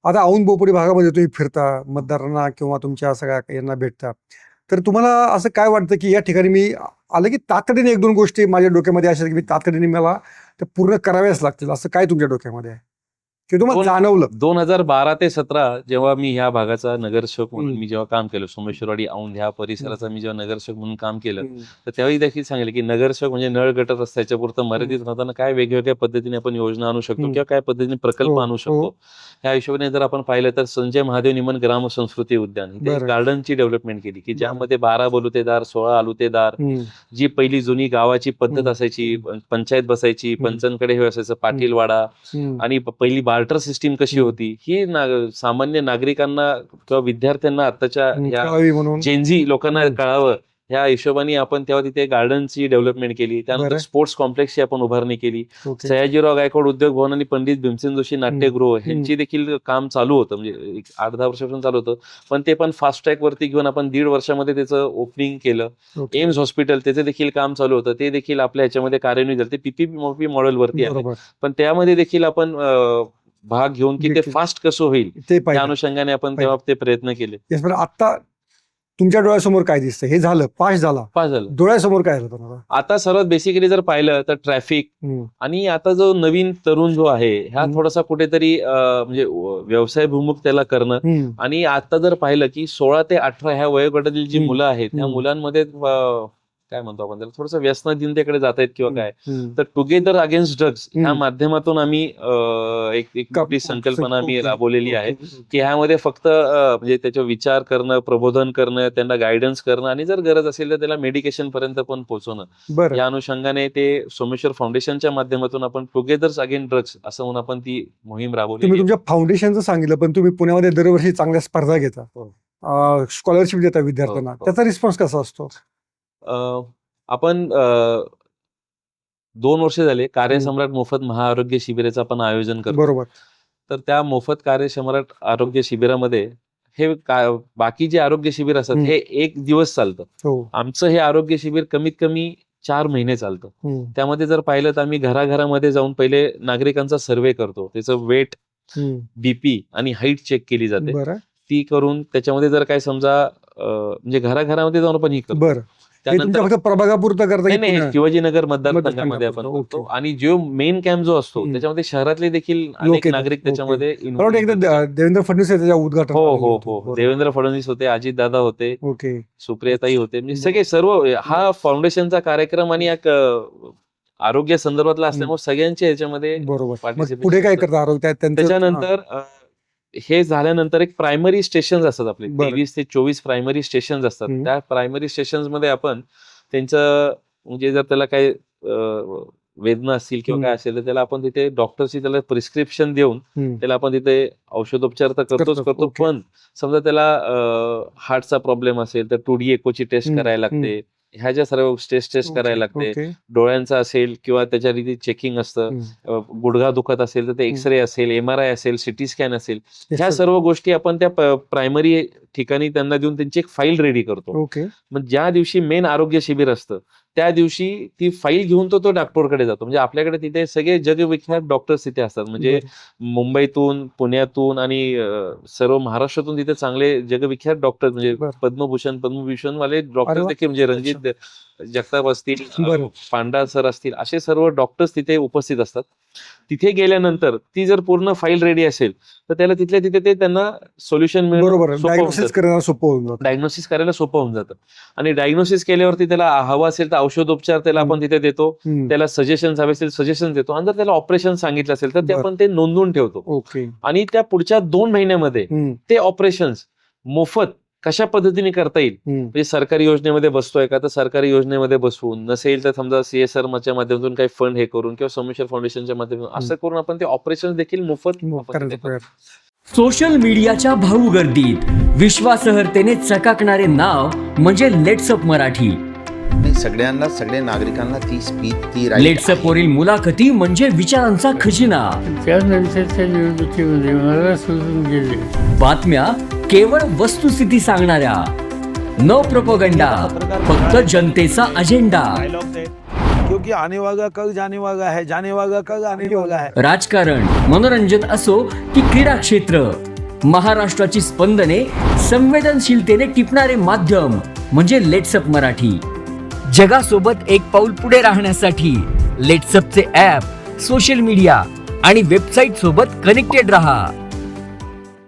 आता औंध बोपोडी भागामध्ये तुम्ही फिरता, मतदारांना किंवा तुमच्या सगळ्या यांना भेटता, तर तुम्हाला असं काय वाटतं की या ठिकाणी मी आलं की तातडीने एक दोन गोष्टी माझ्या डोक्यामध्ये अशा आहेत की मी तातडीने मला त्या पूर्ण कराव्याच लागतील, असं काय तुमच्या डोक्यामध्ये आहे की तुम्हाला जाणवलं? 2012 ते 17 जेव्हा मी ह्या भागाचा नगरसेवक म्हणून मी जेव्हा काम केलं, सोमेश्वरवाडी औंध ह्या परिसराचा मी जेव्हा नगरसेवक म्हणून काम केलं, तर त्यावेळी देखील सांगितलं की नगरसेवक म्हणजे नळ गटर रस्त्याच्या पुरतं मर्यादित नव्हताना काय वेगवेगळ्या पद्धतीने आपण योजना आणू शकतो किंवा काय पद्धतीने प्रकल्प आणू शकतो. ह्या हिशोबाने जर आपण पाहिलं तर संजय महादेव निमन ग्राम संस्कृती उद्यान इथे गार्डनची डेव्हलपमेंट केली की ज्यामध्ये 12 बलुतेदार, 16 आलुतेदार, जी पहिली जुनी गावाची पद्धत असायची, पंचायत बसायची, पंचांकडे हे असायचं, पाटीलवाडा, आणि पहिली बार्टर सिस्टीम कशी होती ही सामान्य नागरिकांना किंवा विद्यार्थ्यांना आताच्या जेनझी लोकांना कळावं ह्या हिशोबाने आपण तेव्हा तिथे गार्डनची डेव्हलपमेंट केली. त्यानंतर स्पोर्ट्स कॉम्प्लेक्सची आपण उभारणी केली. सयाजीराव गायकवाड उद्योग भवन आणि पंडित भीमसेन जोशी नाट्यगृह ह्यांची देखील काम चालू होतं, म्हणजे 8-10 वर्षापासून चालू होतं, पण ते पण फास्ट ट्रॅक वरती घेऊन आपण 1.5 वर्षामध्ये त्याचं ओपनिंग केलं. एम्स हॉस्पिटल त्याचं देखील काम चालू होतं, ते देखील आपल्या ह्याच्यामध्ये कार्यान्वित झालं. ते पीपीपी मॉडेल वरती आहे, पण त्यामध्ये देखील आपण भाग घेऊन की ते फास्ट कसं होईल त्या अनुषंगाने आपण तेव्हा ते प्रयत्न केले. आता तुमच्या डोळ्यासमोर काय दिसतं? हे झालं, पास झालं, डोळ्यासमोर काय झालं तुम्हाला? आता सर्वात बेसिकली जर पाहिलं तर ट्रॅफिक आणि आता जो नवीन तरुण जो आहे ह्या थोडासा कुठेतरी म्हणजे व्यवसायभिमुख त्याला करणं. आणि आता जर पाहिलं की 16 ते 18 ह्या वयोगटातील जी मुलं आहेत त्या मुलांमध्ये काय म्हणतो आपण त्याला थोडंसं व्यसनाधीनतेकडे जात आहेत किंवा काय, तर टुगेदर अगेन्स्ट ड्रग्स ह्या माध्यमातून आम्ही एक मोठी संकल्पना आम्ही राबवलेली आहे की ह्यामध्ये फक्त म्हणजे त्याच्यावर विचार करणं, प्रबोधन करणं, त्यांना गायडन्स करणं आणि जर गरज असेल तर त्याला मेडिकेशन पर्यंत पण पोहोचवणं. या अनुषंगाने ते सोमेश्वर फाउंडेशनच्या माध्यमातून आपण टुगेदर अगेन्स्ट ड्रग्स असं म्हणून आपण ती मोहीम राबवली. तुम्ही तुमच्या फाउंडेशनचं सांगितलं, पण तुम्ही पुण्यामध्ये दरवर्षी चांगल्या स्पर्धा घेता, स्कॉलरशिप देता विद्यार्थ्यांना, त्याचा रिस्पॉन्स कसा असतो? आपण 2 वर्ष झाले कार्यसम्राट मोफत महाआरोग्य शिबिराचं आपण आयोजन करतो. बरोबर. तर त्या मोफत कार्यसम्राट आरोग्य शिबिरामध्ये हे बाकी जे आरोग्य शिबिर असतात हे 1 दिवस चालतं. आमचं हे आरोग्य शिबिर कमीत कमी 4 महिने चालतं. त्यामध्ये जर पाहिलं तर आम्ही घराघरामध्ये जाऊन पहिले नागरिकांचा सर्व्हे करतो, त्याचं वेट, बीपी आणि हाईट चेक केली जाते. ती करून त्याच्यामध्ये जर काय समजा म्हणजे घराघरामध्ये जाऊन आपण ही करतो. त्यानंतर प्रभागापुरतं करता नाही, शिवाजीनगर मतदारसंघामध्ये आपण करतो. आणि जो मेन कॅम्प जो असतो त्याच्यामध्ये शहरातले देखील अनेक नागरिक त्याच्यामध्ये देवेंद्र फडणवीस उद्घाटन. हो, देवेंद्र फडणवीस होते, अजित दादा होते, सुप्रियाताई होते, म्हणजे सर्व हा फाउंडेशनचा कार्यक्रम आणि एक आरोग्य संदर्भातला असल्यामुळे सगळ्यांच्या ह्याच्यामध्ये पुढे काय करतात. त्याच्यानंतर हे झाल्यानंतर एक प्रायमरी स्टेशन असतात आपले, 23 ते 24 प्रायमरी स्टेशन असतात. त्या प्रायमरी स्टेशन मध्ये आपण त्यांचं म्हणजे जर त्याला काही वेदना असतील किंवा काय असेल तर त्याला आपण तिथे डॉक्टरशी त्याला प्रिस्क्रिप्शन देऊन त्याला आपण तिथे औषधोपचार तर करतो. पण समजा त्याला हार्टचा प्रॉब्लेम असेल तर 2D एकोची टेस्ट करायला लागते, ह्या सर्व टेस्ट करायला लागते. डोळ्यांचा असेल किंवा त्याच्या रीती चेकिंग असतं, गुडघा दुखत असेल तर ते एक्सरे असेल, MRI असेल, सिटी स्कॅन असेल, ह्या सर्व गोष्टी आपण त्या प्रायमरी ठिकाणी त्यांना देऊन त्यांची एक फाईल रेडी करतो. मग ज्या दिवशी मेन आरोग्य शिबिर असतं त्या दिवशी ती फाईल घेऊन तो डॉक्टरकडे जातो. म्हणजे आपल्याकडे तिथे सगळे जगविख्यात डॉक्टर्स तिथे असतात, म्हणजे मुंबईतून, पुण्यातून आणि सर्व महाराष्ट्रातून तिथे चांगले जगविख्यात डॉक्टर, म्हणजे पद्मभूषण, पद्मभूषण वाले डॉक्टर देखील, म्हणजे रणजित जगताप असतील, पांडा सर असतील, असे सर्व डॉक्टर्स तिथे उपस्थित असतात. तिथे गेल्यानंतर ती जर पूर्ण फाईल रेडी असेल तर त्याला तिथल्या तिथे ते त्यांना सोल्युशन डायग्नोसिस करायला सोपं होऊन जातं. आणि डायग्नोसिस केल्यावरती त्याला हवा असेल तर औषधोपचार त्याला आपण तिथे देतो, त्याला सजेशन हवे असेल सजेशन देतो, आणि जर त्याला ऑपरेशन सांगितलं असेल तर ते आपण ते नोंदवून ठेवतो. आणि त्या पुढच्या 2 महिन्यामध्ये ते ऑपरेशन्स मोफत कशा पद्धतीने करता येईल, म्हणजे सरकारी योजनेमध्ये बसतोय का तर सरकारी योजनेमध्ये बसवून, नसेल तर समजा CSR च्या माध्यमातून काही फंड हे करून किंवा सोमेश्वर फाउंडेशनच्या माध्यमातून असं करून आपण ते ऑपरेशन देखील मोफत. सोशल मीडियाच्या भाऊ गर्दीत विश्वासार्हतेने चकाकणारे नाव म्हणजे लेट्सअप मराठी. सगळ्यांना, सगळ्या नागरिकांना ती स्पीच, ती लेट्सअप वरील मुलाखती म्हणजे विचारांचा खजिना. त्यानंतरच्या निवडणुकीमध्ये मला सोडून गेले. बातम्या केवळ वस्तुस्थिती सांगणाऱ्या, न प्रोपगंडा, फक्त जनतेचा अजेंडा. क्योंकि आने वाला कल जाने वाला है, जाने वाला कल आने वाला है. राजकारण, मनोरंजन असो की क्रीडा क्षेत्र, महाराष्ट्राची स्पंदने संवेदनशीलतेने टिपणारे माध्यम म्हणजे लेट्सअप मराठी. जगासोबत एक पाऊल पुढे राहण्यासाठी लेट्सअपचे ॲप, सोशल मीडिया आणि वेबसाईट सोबत कनेक्टेड रहा.